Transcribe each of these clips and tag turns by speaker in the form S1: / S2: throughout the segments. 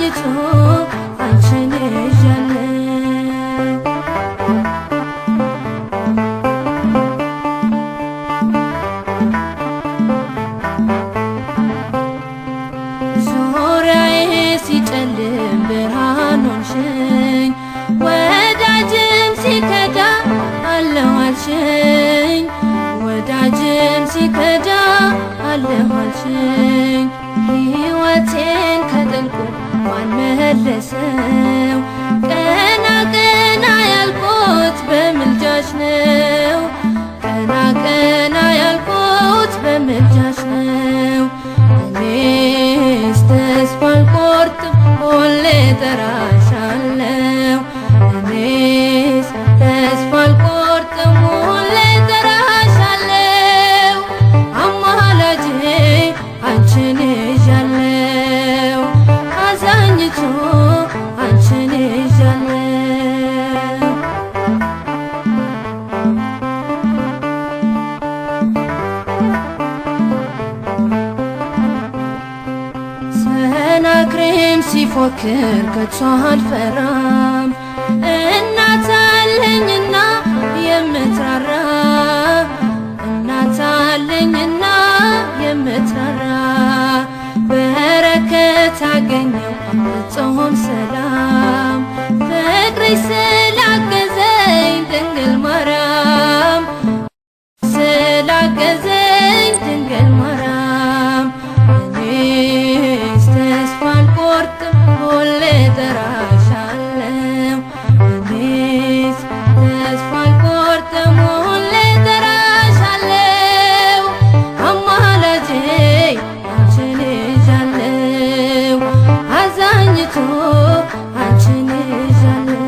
S1: አዛኝቱ አንቺን ይዣለሁ ዙሪያዬ ሲጨልም ብርሃን ሆንሽኝ ወዳጅም ሲከዳ አለሁ አልሽኝ ወዳጅም ሲከዳ አለሁ አልሽኝ ሕይወቴን ከጥልቁ ማን መለሰው ቀና ቀና ያልኩት በምልጃሽ ነው ቀና ቀና ያልኩት በምልጃሽ ነው እኔስ ተስፋ አልቆርጥም ሁሌ እጠራሻለሁ እኔስ ተስፋ አልቆርጥም ሁሌ እጠራሻለሁ አማላጄ አንቺን ይዣለሁ አዛኝቱ አንቺን ይዣለሁ ሰናክሬም ሲፎክር ከቶ አልፈራም እናት አለኝና የምትራራ እናት አለኝና የምትራራ በረከት አገኘው ፍጹም ሰላም ፍቅርሽ ስላገዘኝ ድንግል ማርያም ስላገዘኝ ድንግል ማርያም እኔስ ተስፋ አልቆርጥም ሁሌ እጠራሻለሁ እኔስ ተስፋ አልቆርጥም ሁሌ እጠራሻለሁ አማላጄ አንቺን ይዣለሁ አዛኝቱ አንቺን ይዣለሁ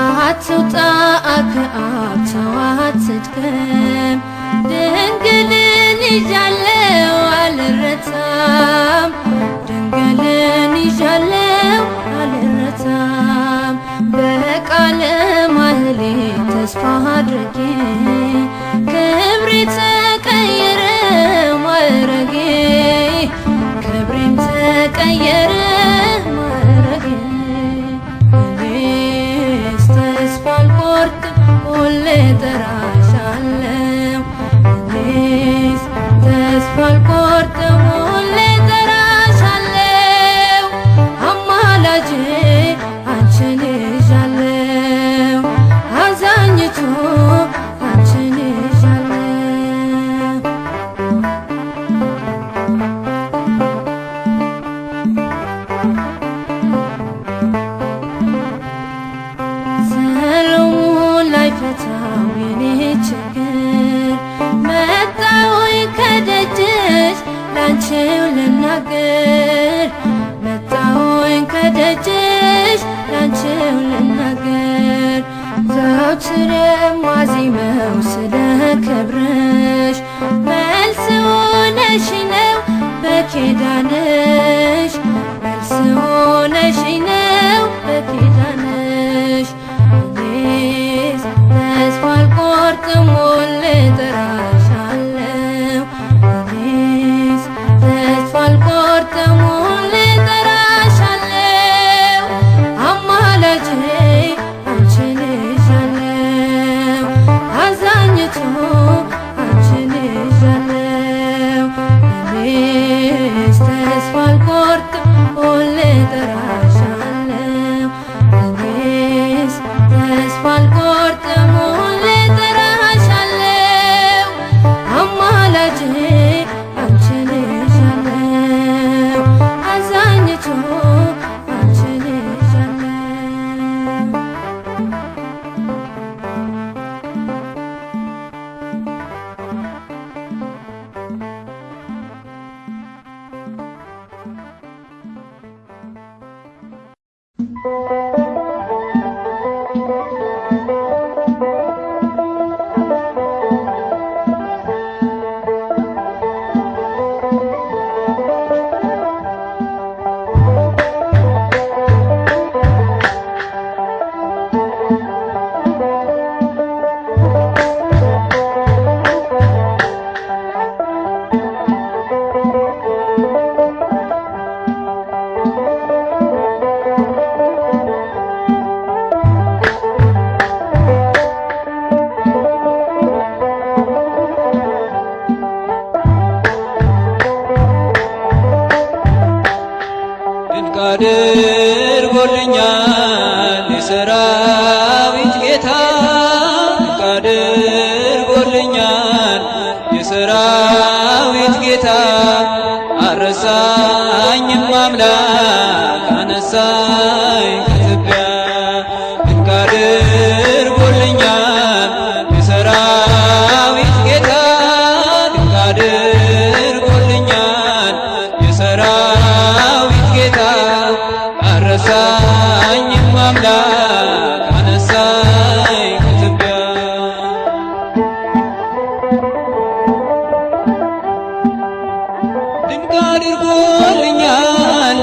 S1: አትውጣ ከአብ ሰው አትድከም ድንግልን ይዣለሁ አልረታም ድንግልን ይዣለሁ አልረታም በቃለ ማህሌት ተስፋ አድርጌ ክብሬ ተቀየረ ማዕረጌ ክብሬም ተቀየረ ማዕረጌ እኔስ ተስፋ አልቆርጥም ሁሌ እጠራሻለሁ እኔስ ተስፋ አልቆርጥም ሁሌ እጠራሻለሁ አማላጄ አንቺን ይዣለሁ አዛኝቱ አንቺን ይዣለሁ ሰሎሞን ላይፈታው የኔ ችግር መጣሁኝ ከደጅሽ ላንቺው ልናገር መጣሁኝ ከደጅሽ ላንቺው ልናገር ዘወትር የማዜመው ስለ ክብርሽ መልስ ሆነሽኝ ነው በኪዳንሽ መልስ ሆነሽኝ ነው በኪዳንሽ እኔስ ተስፋ አልቆርጥም ሁሌ እጠራሻለሁ እኔስ ተስፋ አልቆርጥም ሁሌ እጠራሻለሁ አማላጄ አንቺን ይዣለሁ አዛኝቱ አንቺን ይዣለሁ እኔስ ተስፋ አልቆርጥም ሁሌ እጠራሻለሁ
S2: አድርጎልኛል የሰራዊት ጌታ ድንቅ አድርጎልኛል የሰራዊት ጌታ አረሳኝም አምላክ አነሳኝ ከትቢያ ድንቅ አድርጎልኛል የሰራዊት ጌታ ድንቅ አድርጎልኛል የሰራዊት ጌታ አረሳኝም አምላክ አነሳኝ ከትቢያ ድንቅ አድርጎልኛል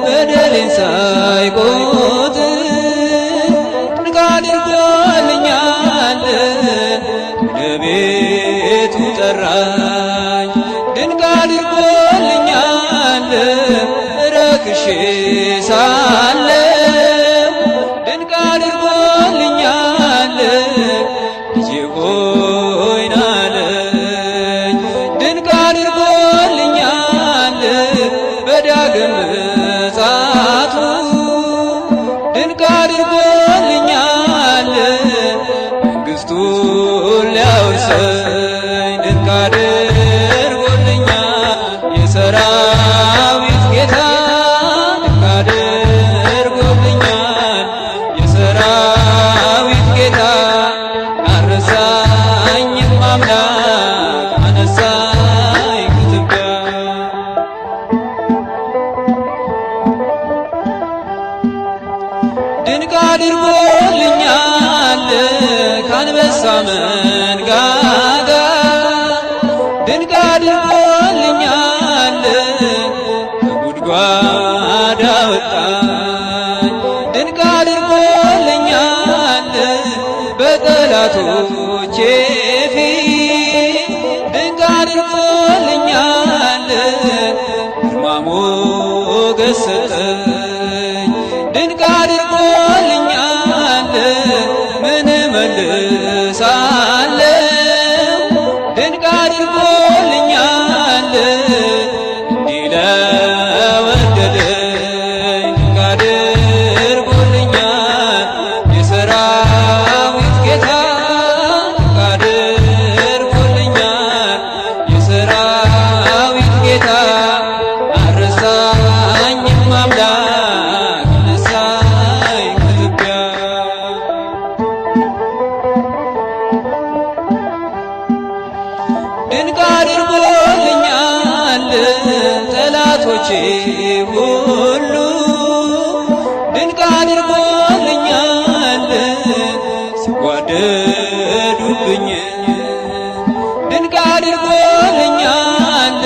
S2: በደሌን ሳይቆጥር ድንቅ አድርጎልኛል ወደ ቤቱ ጠራኝ ድንቅ አድርጎልኛል ረክሼ ሳለሁ ድንቅ አድርጎልኛል ልጄ ሆይ ናለኝ ድንቅ አድርጎልኛል በዳግም ምጽአቱ ድንቅ አድርጎልኛል መንግሥቱን ሊያወርሰኝ ድንቅ አድርጎልኛል የሰራዊት ጌታ ድንቅ አድርጎልኛል የሰራዊት ጌታ አረሳኝም አምላክ አነሳኝ ከትቢያ ድንቅ አድርጎልኛል ከአንበሳ መንጋጋ ድንቅ አድርጎልኛል ከጉድጓድ አወጣኝ ድንቅ አድርጎልኛል በጠላቶቼ ፊት ድንቅ አድርጎልኛል ግርማ ሞገስ ሰጠኝ ድንቅ አድርጎልኛል ምን እመልሳለሁ ድንቅ አድርጎልኛል እንዲህ ለወደደኝ ድንቅ አድርጎልኛል የሰራዊት ጌታ ድንቅ አድርጎልኛል የሰራዊት ጌታ አረሳኝም አምላክ አነሳኝ ከትቢያ ድንቅ አድርጎልኛል ጠላቶቼ ሁሉ ድንቅ አድርጎልኛል ሲጓደዱብኝ ድንቅ አድርጎልኛል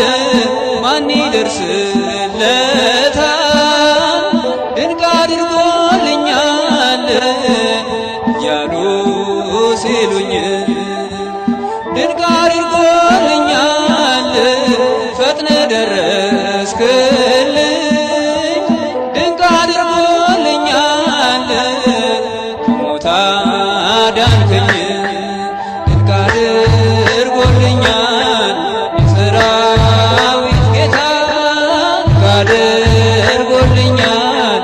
S2: ማን ይደርስለታል ድንቅ አድርጎልኛል እያሉ ሲሉኝ ድንቅ አድርጎልኛል ፈጥነ ደረስክልኝ ድንቅ አድርጎልኛል ከሞት አዳንከኝ ድንቅ አድርጎልኛል የሰራዊት ጌታ ድንቅ አድርጎልኛል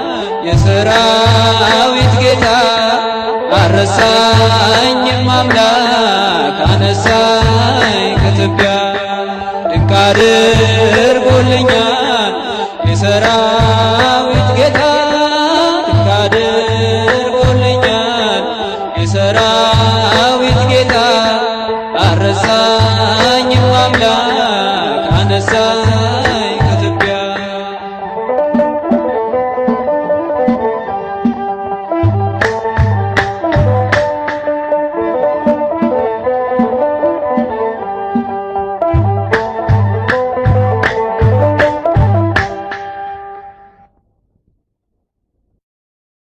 S2: የሰራዊት ጌታ አረሳኝም አምላክ አነሳኝ ከትቢያ ድንቅ አድርጎልኛል የሰራዊት ጌታ ድንቅ አድርጎልኛል የሰራ